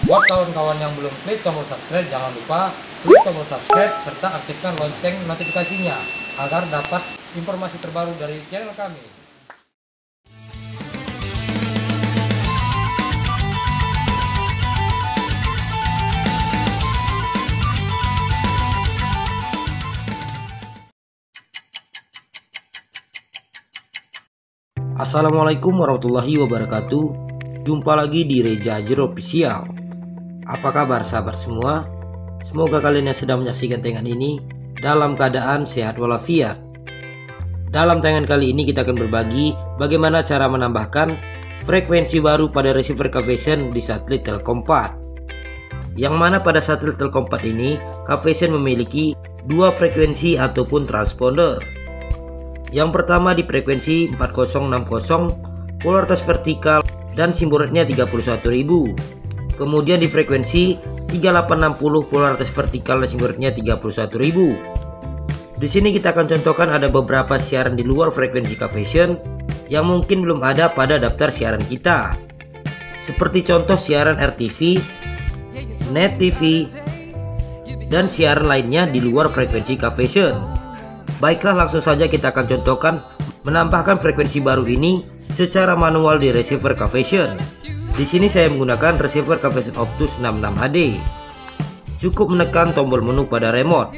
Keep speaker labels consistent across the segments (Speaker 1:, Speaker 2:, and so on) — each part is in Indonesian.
Speaker 1: Buat kawan-kawan yang belum klik tombol subscribe, jangan lupa klik tombol subscribe serta aktifkan lonceng notifikasinya agar dapat informasi terbaru dari channel kami.
Speaker 2: Assalamualaikum warahmatullahi wabarakatuh. Jumpa lagi di Reza Azhar Official. Apa kabar sahabat semua? Semoga kalian yang sedang menyaksikan tayangan ini dalam keadaan sehat walafiat. Dalam tayangan kali ini kita akan berbagi bagaimana cara menambahkan frekuensi baru pada receiver Cavision di satelit Telkompat. Yang mana pada satelit Telkompat ini Cavision memiliki dua frekuensi ataupun transponder. Yang pertama di frekuensi 4060 polaritas vertikal dan simbol rate-nya 31.000. Kemudian di frekuensi 3860 polaritas vertikal dan simbol rate-nya 31.000. Di sini kita akan contohkan ada beberapa siaran di luar frekuensi Cavision yang mungkin belum ada pada daftar siaran kita. Seperti contoh siaran RTV, Net TV, dan siaran lainnya di luar frekuensi Cavision. Baiklah, langsung saja kita akan contohkan menambahkan frekuensi baru ini secara manual di receiver Cavision. Di sini saya menggunakan receiver Cavision Optus 66HD. Cukup menekan tombol menu pada remote.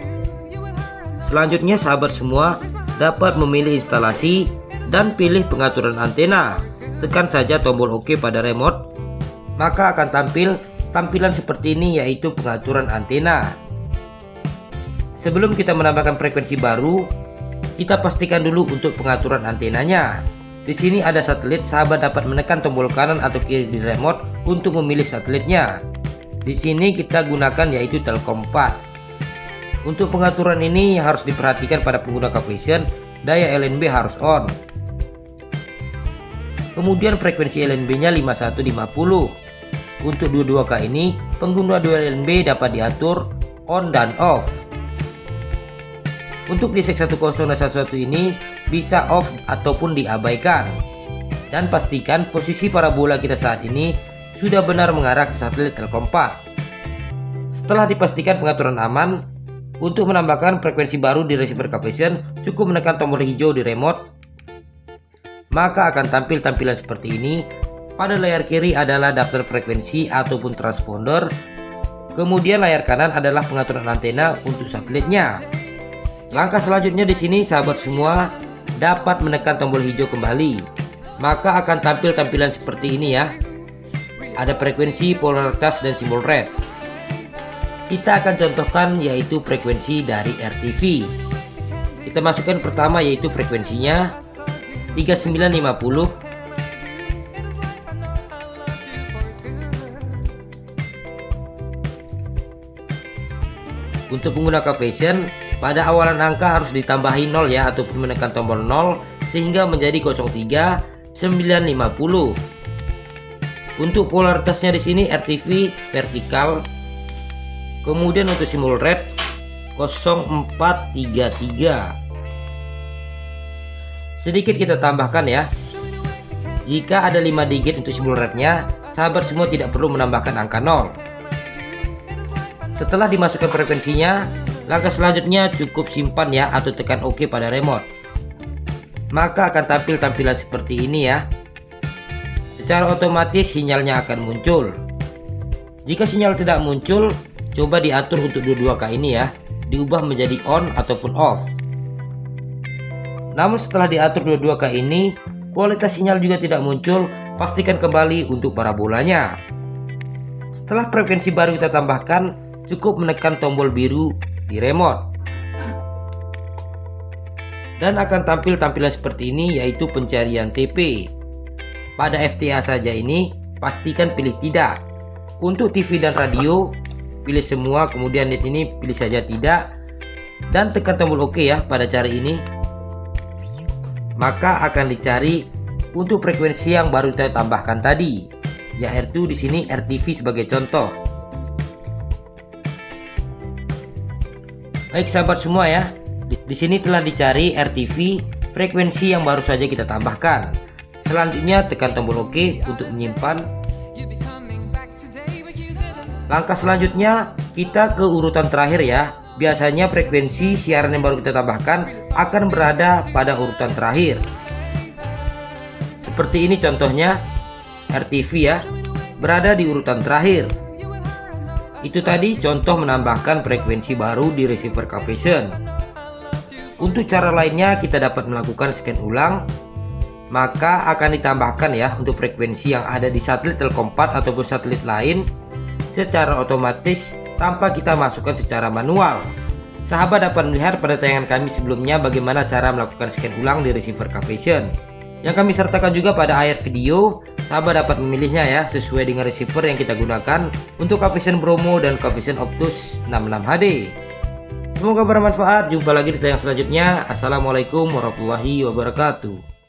Speaker 2: Selanjutnya sahabat semua dapat memilih instalasi dan pilih pengaturan antena. Tekan saja tombol OK pada remote, maka akan tampil tampilan seperti ini, yaitu pengaturan antena. Sebelum kita menambahkan frekuensi baru, kita pastikan dulu untuk pengaturan antenanya. Di sini ada satelit, sahabat dapat menekan tombol kanan atau kiri di remote untuk memilih satelitnya. Di sini kita gunakan yaitu Telkompat. Untuk pengaturan ini yang harus diperhatikan pada pengguna Cavision, daya LNB harus on. Kemudian frekuensi LNB-nya 5150. Untuk 22K ini, pengguna dual LNB dapat diatur on dan off. Untuk di sek 10 dan 11 ini bisa off ataupun diabaikan. Dan pastikan posisi parabola kita saat ini sudah benar mengarah ke satelit Telkompat. Setelah dipastikan pengaturan aman, untuk menambahkan frekuensi baru di receiver Cavision cukup menekan tombol hijau di remote. Maka akan tampil tampilan seperti ini. Pada layar kiri adalah daftar frekuensi ataupun transponder. Kemudian layar kanan adalah pengaturan antena untuk satelitnya. Langkah selanjutnya di sini sahabat semua dapat menekan tombol hijau kembali, maka akan tampil tampilan seperti ini ya. Ada frekuensi, polaritas, dan simbol red. Kita akan contohkan yaitu frekuensi dari RTV. Kita masukkan pertama yaitu frekuensinya 3950. Untuk pengguna Cavision, pada awalan angka harus ditambahi 0 ya, ataupun menekan tombol 0 sehingga menjadi 03950. Untuk polaritasnya di sini RTV vertikal. Kemudian untuk simbol red 0433. Sedikit kita tambahkan ya. Jika ada 5 digit untuk simbol rednya, sahabat semua tidak perlu menambahkan angka 0. Setelah dimasukkan frekuensinya, langkah selanjutnya cukup simpan ya atau tekan OK pada remote. Maka akan tampil tampilan seperti ini ya. Secara otomatis sinyalnya akan muncul. Jika sinyal tidak muncul, coba diatur untuk 22K ini ya, diubah menjadi on ataupun off. Namun setelah diatur 22K ini, kualitas sinyal juga tidak muncul, pastikan kembali untuk parabolanya. Setelah frekuensi baru kita tambahkan, cukup menekan tombol biru di remote. Dan akan tampil tampilan seperti ini, yaitu pencarian TP. Pada FTA saja ini, pastikan pilih tidak. Untuk TV dan radio, pilih semua, kemudian net ini pilih saja tidak. Dan tekan tombol OK ya pada cari ini. Maka akan dicari untuk frekuensi yang baru kita tambahkan tadi, yaitu di sini RTV sebagai contoh. Baik sahabat semua ya, di sini telah dicari RTV frekuensi yang baru saja kita tambahkan. Selanjutnya tekan tombol OK untuk menyimpan. Langkah selanjutnya kita ke urutan terakhir ya. Biasanya frekuensi siaran yang baru kita tambahkan akan berada pada urutan terakhir. Seperti ini contohnya, RTV ya, berada di urutan terakhir. Itu tadi contoh menambahkan frekuensi baru di receiver captation. Untuk cara lainnya kita dapat melakukan scan ulang, maka akan ditambahkan ya untuk frekuensi yang ada di satelit Telkompat ataupun satelit lain secara otomatis tanpa kita masukkan secara manual. Sahabat dapat melihat pada tayangan kami sebelumnya bagaimana cara melakukan scan ulang di receiver captation. Yang kami sertakan juga pada akhir video. Sahabat dapat memilihnya ya sesuai dengan receiver yang kita gunakan untuk captation Bromo dan captation Optus 66 HD. Semoga bermanfaat. Jumpa lagi di tayangan selanjutnya. Assalamualaikum warahmatullahi wabarakatuh.